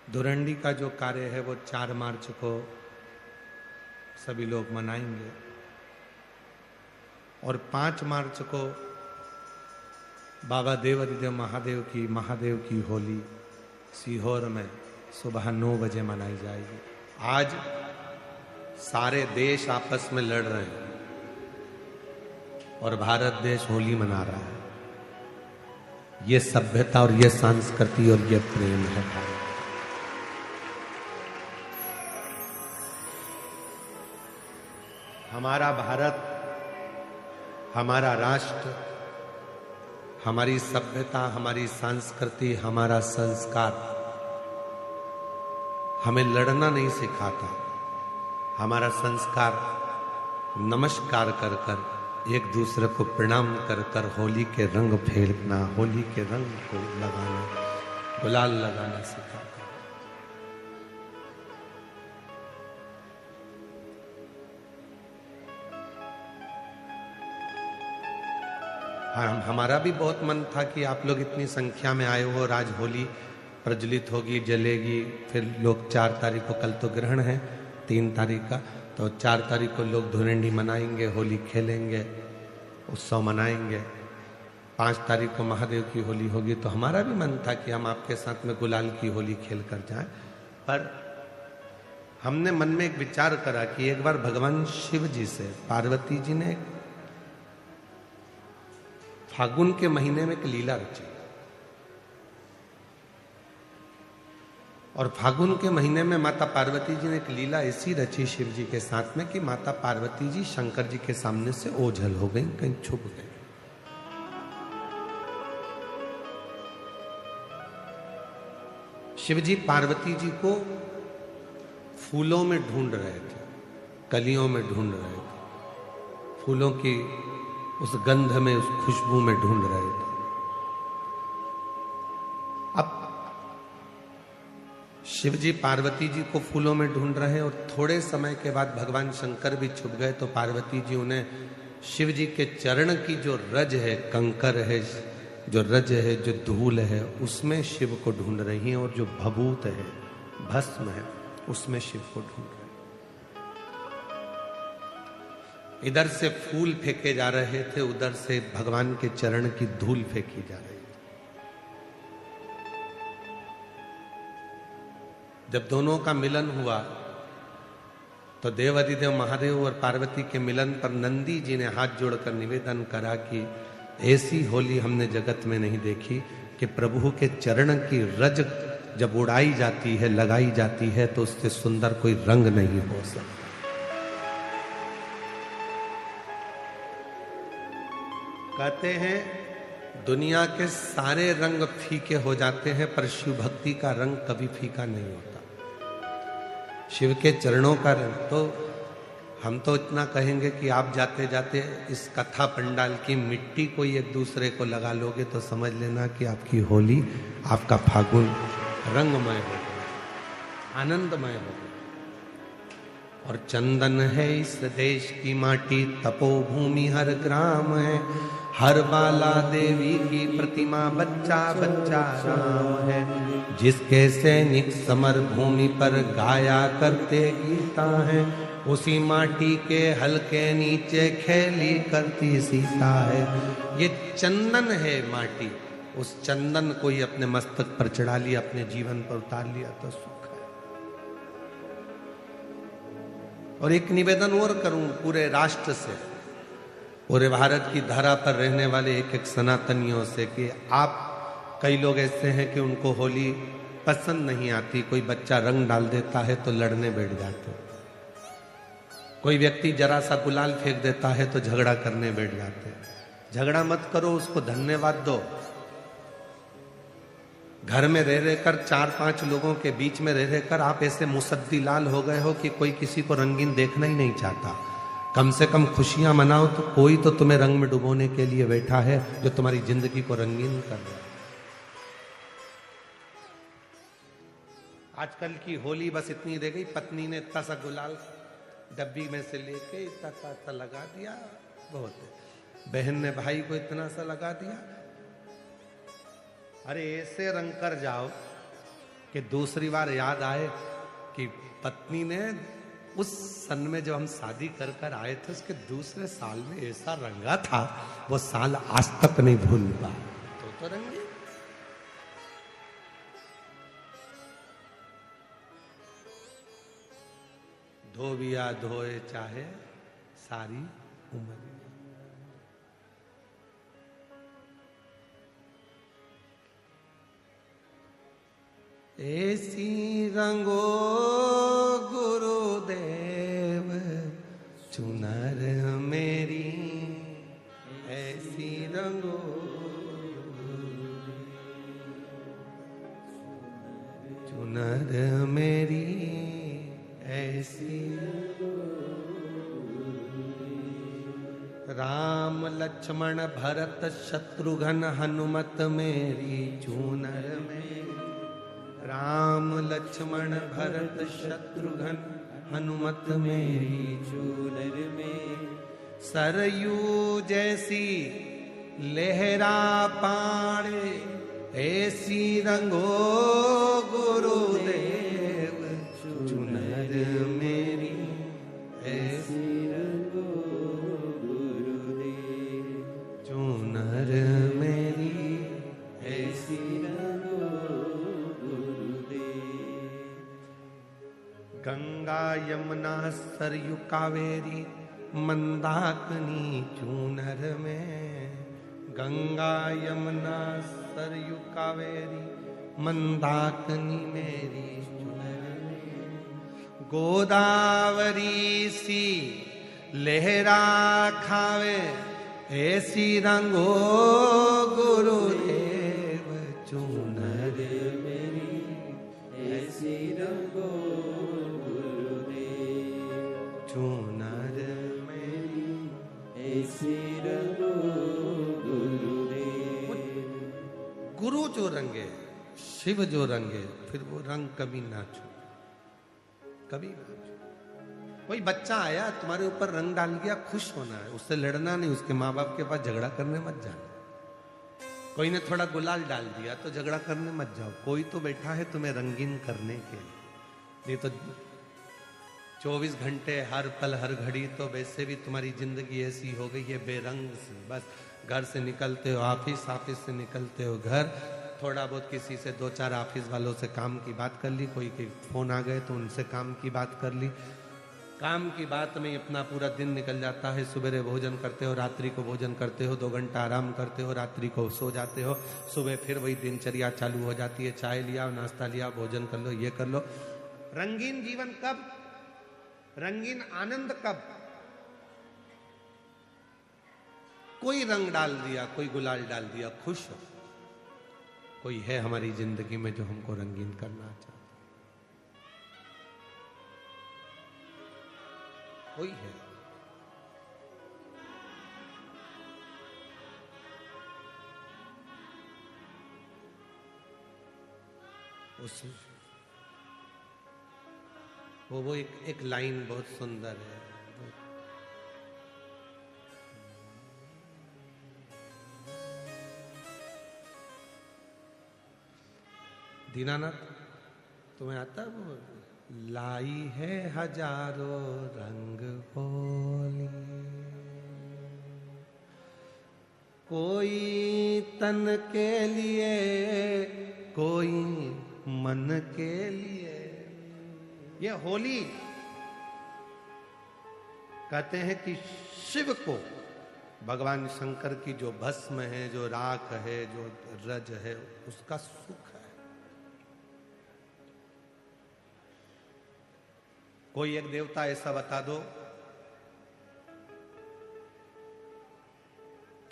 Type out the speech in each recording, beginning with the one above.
धुरंडी का जो कार्य है वो 4 मार्च को सभी लोग मनाएंगे और 5 मार्च को बाबा देवाधिदेव महादेव की होली सीहोर में सुबह 9 बजे मनाई जाएगी। आज सारे देश आपस में लड़ रहे हैं और भारत देश होली मना रहा है। ये सभ्यता और ये संस्कृति और ये प्रेम है भारत। हमारा भारत, हमारा राष्ट्र, हमारी सभ्यता, हमारी संस्कृति, हमारा संस्कार हमें लड़ना नहीं सिखाता। हमारा संस्कार नमस्कार कर कर, एक दूसरे को प्रणाम कर कर होली के रंग फेरना, होली के रंग को लगाना, गुलाल लगाना सिखाता। हमारा भी बहुत मन था कि आप लोग इतनी संख्या में आए हो और आज होली प्रज्वलित होगी, जलेगी। फिर लोग 4 तारीख को, कल तो ग्रहण है 3 तारीख का, तो 4 तारीख को लोग धुरंडी मनाएंगे, होली खेलेंगे, उत्सव मनाएंगे। 5 तारीख को महादेव की होली होगी। तो हमारा भी मन था कि हम आपके साथ में गुलाल की होली खेल कर जाएं, पर हमने मन में एक विचार करा कि एक बार भगवान शिव जी से पार्वती जी ने फागुन के महीने में एक लीला रची और फागुन के महीने में माता पार्वती जी ने एक लीला ऐसी रची शिव जी के साथ में कि माता पार्वती जी शंकर जी के सामने से ओझल हो गई, कहीं छुप गई। शिव जी पार्वती जी को फूलों में ढूंढ रहे थे, कलियों में ढूंढ रहे थे, फूलों की उस गंध में, उस खुशबू में ढूंढ रहे थे। अब शिव जी पार्वती जी को फूलों में ढूंढ रहे हैं और थोड़े समय के बाद भगवान शंकर भी छुप गए। तो पार्वती जी उन्हें शिव जी के चरण की जो रज है, कंकर है, जो रज है, जो धूल है, उसमें शिव को ढूंढ रही हैं और जो भभूत है, भस्म है, उसमें शिव को ढूंढ रहे हैं। इधर से फूल फेंके जा रहे थे, उधर से भगवान के चरण की धूल फेंकी जा रही थी। जब दोनों का मिलन हुआ तो देवाधिदेव महादेव और पार्वती के मिलन पर नंदी जी ने हाथ जोड़कर निवेदन करा कि ऐसी होली हमने जगत में नहीं देखी कि प्रभु के चरण की रज जब उड़ाई जाती है, लगाई जाती है, तो उससे सुंदर कोई रंग नहीं हो सकता। कहते हैं दुनिया के सारे रंग फीके हो जाते हैं पर शिव भक्ति का रंग कभी फीका नहीं होता। शिव के चरणों का रंग, तो हम तो इतना कहेंगे कि आप जाते जाते इस कथा पंडाल की मिट्टी कोई एक दूसरे को लगा लोगे तो समझ लेना कि आपकी होली, आपका फागुन रंगमय हो गया, आनंदमय हो गया। और चंदन है इस देश की माटी, तपोभूमि हर ग्राम है, हर बाला देवी की प्रतिमा, बच्चा बच्चा राम है। जिसके सैनिक समर भूमि पर गाया करते गीता है, उसी माटी के हल्के नीचे खेली करती सीता है। ये चंदन है माटी, उस चंदन को ही अपने मस्तक पर चढ़ा लिया, अपने जीवन पर उतार लिया तो सुख है। और एक निवेदन और करूं पूरे राष्ट्र से, पूरे भारत की धरा पर रहने वाले एक एक सनातनियों से कि आप, कई लोग ऐसे हैं कि उनको होली पसंद नहीं आती। कोई बच्चा रंग डाल देता है तो लड़ने बैठ जाते, कोई व्यक्ति जरा सा गुलाल फेंक देता है तो झगड़ा करने बैठ जाते। झगड़ा मत करो, उसको धन्यवाद दो। घर में रह रहकर 4-5 लोगों के बीच में रह रहकर आप ऐसे मुसद्दी लाल हो गए हो कि कोई किसी को रंगीन देखना ही नहीं चाहता। कम से कम खुशियां मनाओ, तो कोई तो तुम्हें रंग में डुबोने के लिए बैठा है जो तुम्हारी जिंदगी को रंगीन कर रहा है। आजकल की होली बस इतनी रह गई, पत्नी ने इतना सा गुलाल डब्बी में से लेके इतना सा लगा दिया, बहुत है। बहन ने भाई को इतना सा लगा दिया। अरे ऐसे रंग कर जाओ कि दूसरी बार याद आए कि पत्नी ने उस सन में जब हम शादी कर कर आए थे उसके दूसरे साल में ऐसा रंगा था, वो साल आज तक नहीं भूल पा। तो रंगे धोबिया धोए चाहे सारी उम्र। ऐसी रंगो गुरुदेव चुनर मेरी, ऐसी रंगो चुनर मेरी, ऐसी राम लक्ष्मण भरत शत्रुघ्न हनुमत मेरी चूनर में, राम लक्ष्मण भरत शत्रुघ्न हनुमत मेरी चूनर में, सरयू जैसी लहरा पाड़े ऐसी रंगो गुरुदेव चुनर मेरी, ऐसी रंगो गुरुदेव चुनर मेरी, ऐसी रंगो गुरुदेव। गंगा यमुना सरयू कावेरी मंदाकिनी चूनर में, गंगा यमुना सरयू कावेरी मंदाकिनी मेरी चूनर में, गोदावरी सी लहरा खावे ऐसी रंगो गुरुदेव चूनर मेरी, ऐसी रंगो गुरुदेव चूनर मेरी, ऐसी रंगो गुरुदेव। गुरु जो रंगे, शिव जो रंगे, फिर वो रंग कभी ना छू, कभी ना छू। कोई बच्चा आया तुम्हारे ऊपर रंग डाल गया, खुश होना है, उससे लड़ना नहीं, उसके माँ बाप के पास झगड़ा करने मत जाना। कोई ने थोड़ा गुलाल डाल दिया तो झगड़ा करने मत जाओ। कोई तो बैठा है तुम्हें रंगीन करने के लिए, नहीं तो 24 घंटे हर पल हर घड़ी तो वैसे भी तुम्हारी जिंदगी ऐसी हो गई है बेरंग सी। बस घर से निकलते हो ऑफिस, ऑफिस से निकलते हो घर, थोड़ा बहुत किसी से 2-4 ऑफिस वालों से काम की बात कर ली, कोई के फोन आ गए तो उनसे काम की बात कर ली, काम की बात में अपना पूरा दिन निकल जाता है। सुबह भोजन करते हो, रात्रि को भोजन करते हो, 2 घंटा आराम करते हो, रात्रि को सो जाते हो, सुबह फिर वही दिनचर्या चालू हो जाती है। चाय लिया, नाश्ता लिया, भोजन कर लो, ये कर लो। रंगीन जीवन कब, रंगीन आनंद कब? कोई रंग डाल दिया, कोई गुलाल डाल दिया, खुश हो। कोई है हमारी जिंदगी में जो हमको रंगीन करना चाहता, कोई है। उस वो एक लाइन बहुत सुंदर है। दीनानाथ तुम्हें आता है वो? लाई है हजारों रंग होली, कोई तन के लिए, कोई मन के लिए। ये होली कहते हैं कि शिव को, भगवान शंकर की जो भस्म है, जो राख है, जो रज है, उसका सुख है। कोई एक देवता ऐसा बता दो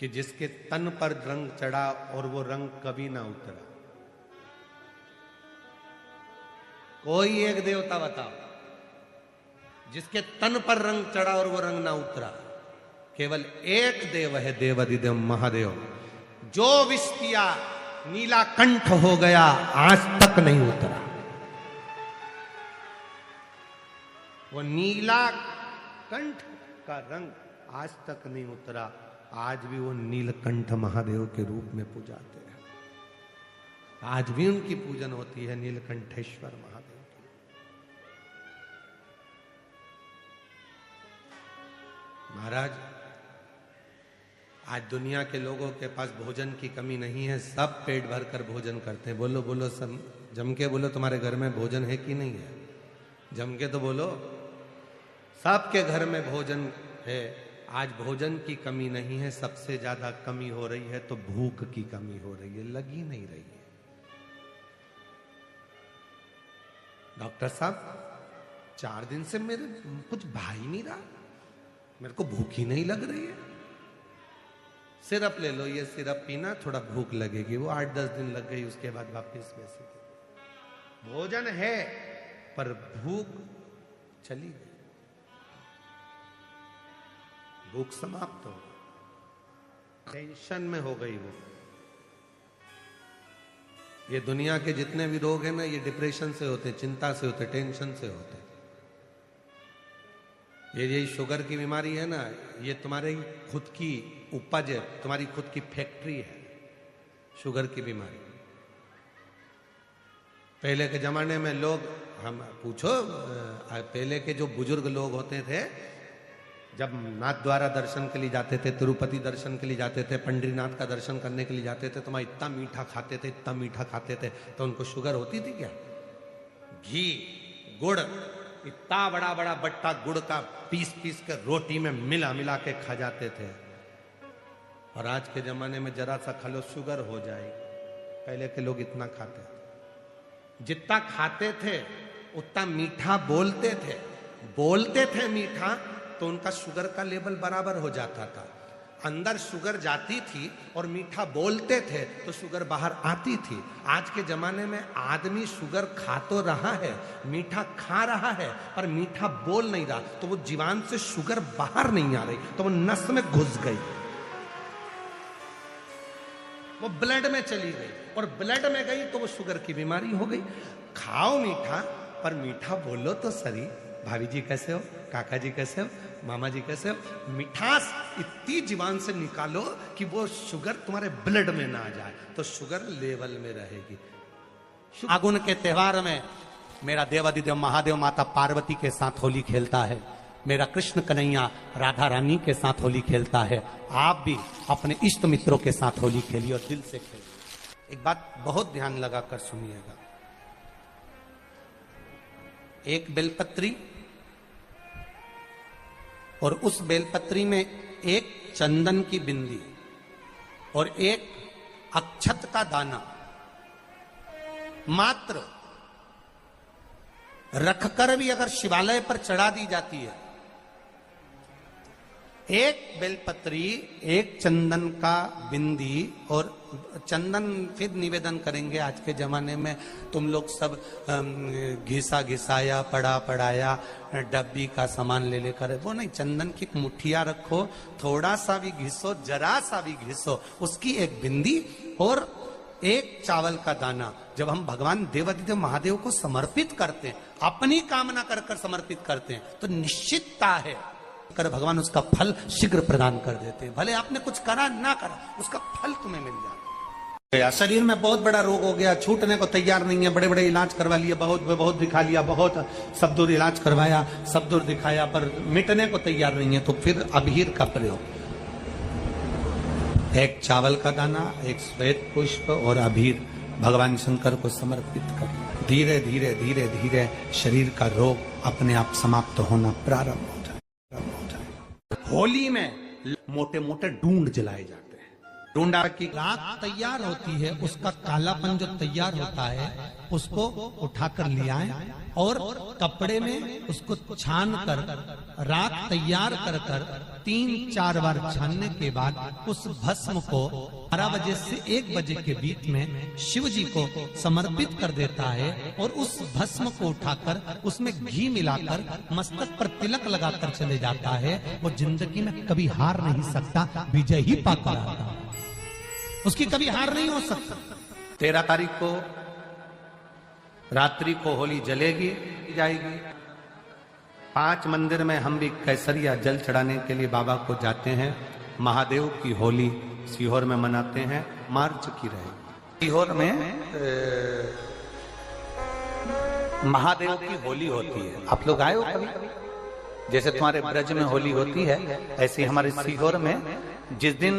कि जिसके तन पर रंग चढ़ा और वो रंग कभी ना उतरा। कोई एक देवता बताओ जिसके तन पर रंग चढ़ा और वो रंग ना उतरा। केवल एक देव है, देवाधिदेव महादेव, जो विष पिया नीला कंठ हो गया, आज तक नहीं उतरा। वो नीला कंठ का रंग आज तक नहीं उतरा। आज भी वो नीलकंठ महादेव के रूप में पूजाते हैं। आज भी उनकी पूजन होती है, नीलकंठेश्वर महादेव की। महाराज, आज दुनिया के लोगों के पास भोजन की कमी नहीं है, सब पेट भर कर भोजन करते हैं। बोलो बोलो, सब जम के बोलो, तुम्हारे घर में भोजन है कि नहीं है? जम के तो बोलो, सबके घर में भोजन है। आज भोजन की कमी नहीं है, सबसे ज्यादा कमी हो रही है तो भूख की कमी हो रही है, लगी नहीं रही है। डॉक्टर साहब 4 दिन से मेरे कुछ भा ही नहीं रहा, मेरे को भूख ही नहीं लग रही है। सिरप ले लो, ये सिरप पीना, थोड़ा भूख लगेगी। वो 8-10 दिन लग गई, उसके बाद वापस वैसे। भोजन है पर भूख चली गई, भूख समाप्त हो गई, टेंशन में हो गई वो। ये दुनिया के जितने भी रोग हैं ना, ये डिप्रेशन से होते, चिंता से होते, टेंशन से होते। ये शुगर की बीमारी है ना, ये तुम्हारी खुद की उपज है, तुम्हारी खुद की फैक्ट्री है शुगर की बीमारी। पहले के जमाने में लोग, हम पूछो, पहले के जो बुजुर्ग लोग होते थे, जब नाथ द्वारा दर्शन के लिए जाते थे, तिरुपति दर्शन के लिए जाते थे, पंडरीनाथ का दर्शन करने के लिए जाते थे, तो वहां इतना मीठा खाते थे, इतना मीठा खाते थे, तो उनको शुगर होती थी क्या? घी, गुड़, इतना बड़ा बड़ा बट्टा गुड़ का पीस पीस के रोटी में मिला मिला के खा जाते थे। और आज के जमाने में जरा सा खा लो, शुगर हो जाए। पहले के लोग इतना खाते थे, जितना खाते थे उतना मीठा बोलते थे मीठा, तो उनका शुगर का लेवल बराबर हो जाता था। अंदर शुगर जाती थी और मीठा बोलते थे तो शुगर बाहर आती थी। आज के जमाने में आदमी शुगर खा तो रहा है, मीठा खा रहा है, पर मीठा बोल नहीं रहा, तो वो जीवान से शुगर बाहर नहीं आ रही, तो वो नस में घुस गई, वो ब्लड में चली गई, और ब्लड में गई तो वो शुगर की बीमारी हो गई। खाओ मीठा, पर मीठा बोलो तो सही। भाभी जी कैसे हो, काका जी कैसे हो, मामा जी कैसे हो? मिठास इतनी जीवान से निकालो कि वो शुगर तुम्हारे ब्लड में ना जाए, तो शुगर लेवल में रहेगी। फागुन के त्योहार में मेरा देवादिदेव महादेव माता पार्वती के साथ होली खेलता है, मेरा कृष्ण कन्हैया राधा रानी के साथ होली खेलता है। आप भी अपने इष्ट मित्रों के साथ होली खेलिए और दिल से खेलिए। एक बात बहुत ध्यान लगाकर सुनिएगा, एक बेलपत्री और उस बेलपत्री में एक चंदन की बिंदी और एक अक्षत का दाना मात्र रखकर भी अगर शिवालय पर चढ़ा दी जाती है, एक बेलपत्री, एक चंदन का बिंदी, और चंदन फिर निवेदन करेंगे। आज के जमाने में तुम लोग सब घिसा घिसाया, पड़ा पड़ाया, डब्बी का सामान ले लेकर, वो नहीं, चंदन की मुठिया रखो, थोड़ा सा भी घिसो, जरा सा भी घिसो, उसकी एक बिंदी और एक चावल का दाना जब हम भगवान देवादिदेव महादेव को समर्पित करते हैं, अपनी कामना कर कर समर्पित करते हैं, तो निश्चितता है कर भगवान उसका फल शीघ्र प्रदान कर देते हैं। भले आपने कुछ करा ना करा, उसका फल तुम्हें मिल जाता। शरीर में बहुत बड़ा रोग हो गया, छूटने को तैयार नहीं है, बड़े बड़े इलाज करवा लिए, बहुत दिखा लिया, बहुत सब दूर इलाज करवाया, सब दूर दिखाया, पर मिटने को तैयार नहीं है, तो फिर अबीर का प्रयोग, एक चावल का दाना, एक श्वेत पुष्प और अबीर भगवान शंकर को समर्पित कर, धीरे धीरे धीरे धीरे शरीर का रोग अपने आप समाप्त होना प्रारंभ हो जाए। होली में मोटे मोटे ढूंढ जलाए जाते हैं, ढूंढा की राख तैयार होती है, उसका कालापन जो तैयार होता है उसको उठाकर ले आए और कपड़े में उसको छान कर राख तैयार कर कर 3-4 बार छानने के बाद उस भस्म को 12 बजे से 1 बजे के बीच में शिव जी को समर्पित कर देता है, और उस भस्म को उठाकर उसमें घी मिलाकर मस्तक पर तिलक लगाकर चले जाता है। वो जिंदगी में कभी हार नहीं सकता, विजय ही पाकर आता है, उसकी कभी हार नहीं हो सकता। 13 तारीख को रात्रि को होली जलेगी जाएगी। 5 मंदिर में हम भी केसरिया जल चढ़ाने के लिए बाबा को जाते हैं। महादेव की होली सीहोर में मनाते हैं, मार्च की रहेगी। सीहोर में महादेव की होली होती है। आप लोग आए हो कभी? जैसे तुम्हारे ब्रज में होली होती है, ऐसे हमारे सीहोर में जिस दिन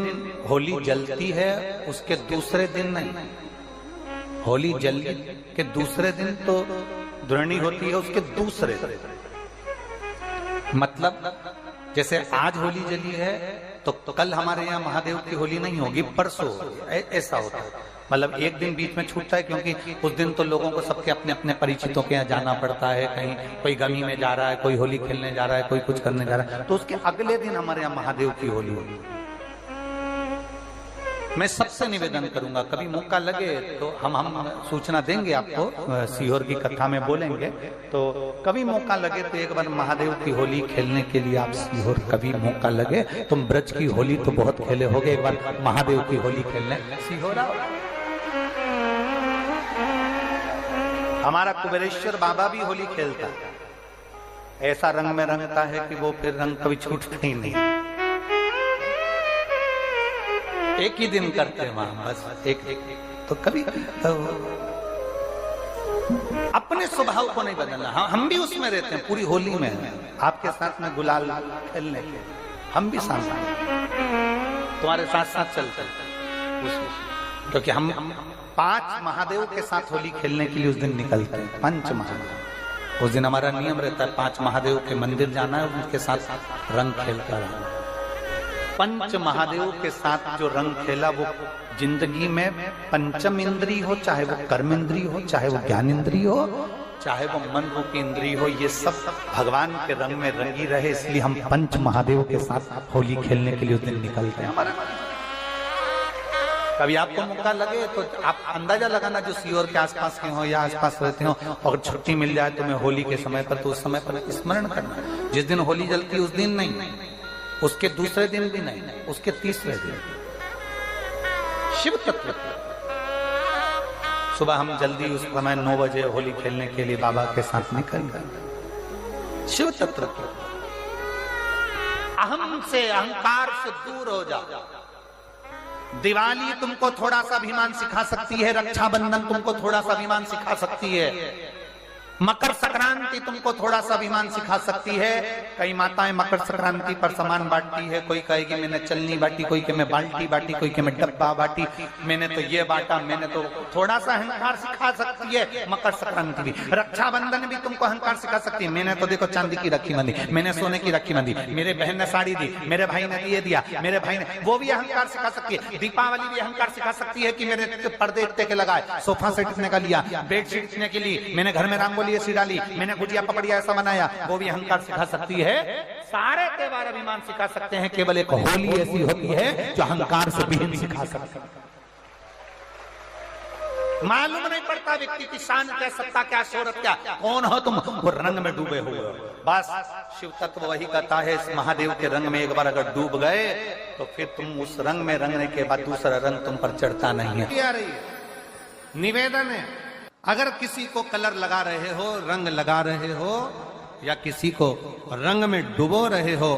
होली जलती है उसके दूसरे दिन नहीं, होली जल के दूसरे दिन तो द्रोणी होती है, उसके दूसरे दिन, मतलब जैसे आज होली जली है तो कल हमारे यहाँ महादेव की होली नहीं होगी, परसों ऐसा होता है। मतलब एक दिन बीच में छूटता है, क्योंकि उस दिन तो लोगों को सबके अपने अपने परिचितों के यहाँ जाना पड़ता है, कहीं कोई गमी में जा रहा है, कोई होली खेलने जा रहा है, कोई कुछ करने जा रहा है, तो उसके अगले दिन हमारे यहाँ महादेव की होली होगी। मैं सबसे निवेदन करूंगा, कभी मौका लगे तो हम सूचना देंगे आपको, सीहोर की कथा में बोलेंगे, तो कभी मौका लगे तो एक बार महादेव की होली खेलने के लिए आप सीहोर, कभी मौका लगे, तुम ब्रज की होली तो बहुत खेले होगे, एक बार महादेव की होली खेलने सीहोर आओ। हमारा कुबेरेश्वर बाबा भी होली खेलता है, ऐसा रंग में रंगता है कि वो फिर रंग कभी छूटता ही नहीं। एक ही दिन करते हैं वहां, बस एक तो कभी अपने स्वभाव को नहीं बदलना। हम भी उसमें रहते हैं, पूरी होली में आपके साथ में गुलाल खेलने के हम भी साथ तुम्हारे साथ साथ चलते हैं, क्योंकि हम 5 महादेव के साथ होली खेलने के लिए उस दिन निकलते हैं। 5 महादेव, उस दिन हमारा नियम रहता है 5 महादेव के मंदिर जाना है, उनके साथ रंग खेल कर आना। 5 महादेव के साथ जो रंग खेला वो जिंदगी में पंचम इंद्री हो, चाहे वो कर्म इंद्री हो, चाहे वो ज्ञान इंद्री हो, चाहे वो मन रूपी इंद्री हो, ये सब भगवान के रंग में रंगी रहे, इसलिए हम 5 महादेव के साथ होली खेलने के लिए उस दिन निकलते हैं। कभी आपको मौका लगे तो आप अंदाजा लगाना, जो सीहोर के आसपास के हो या आसपास रहते हो, अगर छुट्टी मिल जाए तुम्हें होली के समय पर, तो उस समय पर स्मरण करना, जिस दिन होली जलती उस दिन नहीं, उसके दूसरे दिन भी नहीं, उसके तीसरे दिन। शिव तत्व सुबह हम जल्दी उस समय 9 बजे होली खेलने के लिए बाबा के साथ निकल गए। शिव तत्व अहम से, अहंकार से दूर हो जाओ। दिवाली तुमको थोड़ा सा अभिमान सिखा सकती है, रक्षाबंधन तुमको थोड़ा सा अभिमान सिखा सकती है, मकर संक्रांति तुमको थोड़ा सा अभिमान सिखा सकती है। कई माताएं मकर संक्रांति पर सामान बांटती है, कोई कहेगी मैंने चलनी बांटी, कोई के मैं बाल्टी बांटी, कोई के मैं डब्बा बांटी, मैंने तो ये बांटा, मैंने तो थोड़ा सा अहंकार सिखा सकती है मकर संक्रांति भी। रक्षाबंधन भी तुमको अहंकार सिखा सकती है, मैंने तो देखो चांदी की राखी बांधी, मैंने सोने की राखी बांधी, मेरे बहन ने साड़ी दी, मेरे भाई ने ये दिया, मेरे भाई ने, वो भी अहंकार सिखा सकती है। दीपावली भी अहंकार सिखा सकती है कि मेरे पर्दे इतने के लगाए, सोफा सेट इतने का लिया, बेडशीट इतने के लिए, मैंने घर में रंगोली ऐसी डाली, मैंने गुजिया पपड़िया ऐसा बनाया, वो भी अहंकार सिखा सकती है। सारे त्योहार अभिमान सिखा सकते हैं, केवल एक होली ऐसी होती है जो अहंकार से विहीन सिखा सकती है। मालूम नहीं पड़ता व्यक्ति की शान क्या, सत्ता क्या, शोहरत क्या, कौन हो तुम, वो रंग में डूबे हुए हो। बस शिव तत्व वही कहता है, इस महादेव के रंग में एक बार अगर डूब गए तो फिर तुम उस रंग में रंगने के बाद दूसरा रंग तुम पर चढ़ता नहीं है। निवेदन है, अगर किसी को कलर लगा रहे हो, रंग लगा रहे हो, या किसी को रंग में डुबो रहे हो,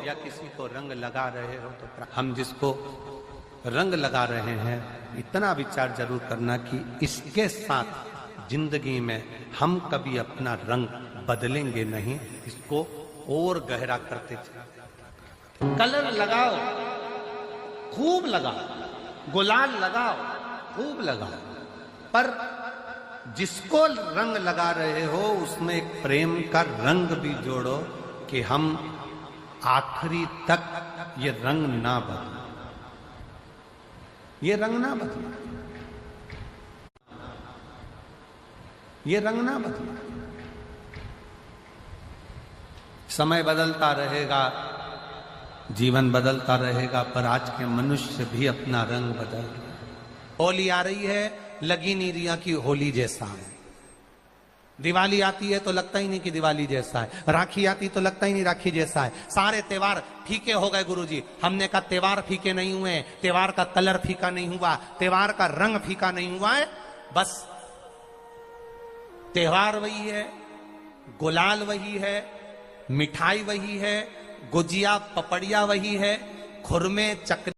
या किसी को रंग लगा रहे हो, तो हम जिसको रंग लगा रहे हैं इतना विचार जरूर करना कि इसके साथ जिंदगी में हम कभी अपना रंग बदलेंगे नहीं, इसको और गहरा करते चले। कलर लगाओ, खूब लगाओ, गुलाल लगाओ, खूब लगाओ, पर जिसको रंग लगा रहे हो उसमें एक प्रेम का रंग भी जोड़ो कि हम आखिरी तक ये रंग ना बदले, ये रंग ना बदले, ये रंग ना बदले। समय बदलता रहेगा, जीवन बदलता रहेगा, पर आज के मनुष्य भी अपना रंग बदल रहे। होली आ रही है, लगी नहीं रिया की होली जैसा है। दिवाली आती है तो लगता ही नहीं कि दिवाली जैसा है, राखी आती तो लगता ही नहीं राखी जैसा है। सारे त्योहार फीके हो गए गुरुजी। हमने कहा त्योहार फीके नहीं हुए, त्योहार का कलर फीका नहीं हुआ, त्योहार का रंग फीका नहीं हुआ है, बस त्योहार वही है, गुलाल वही है, मिठाई वही है, गुजिया पपड़िया वही है, खुरमे चक्र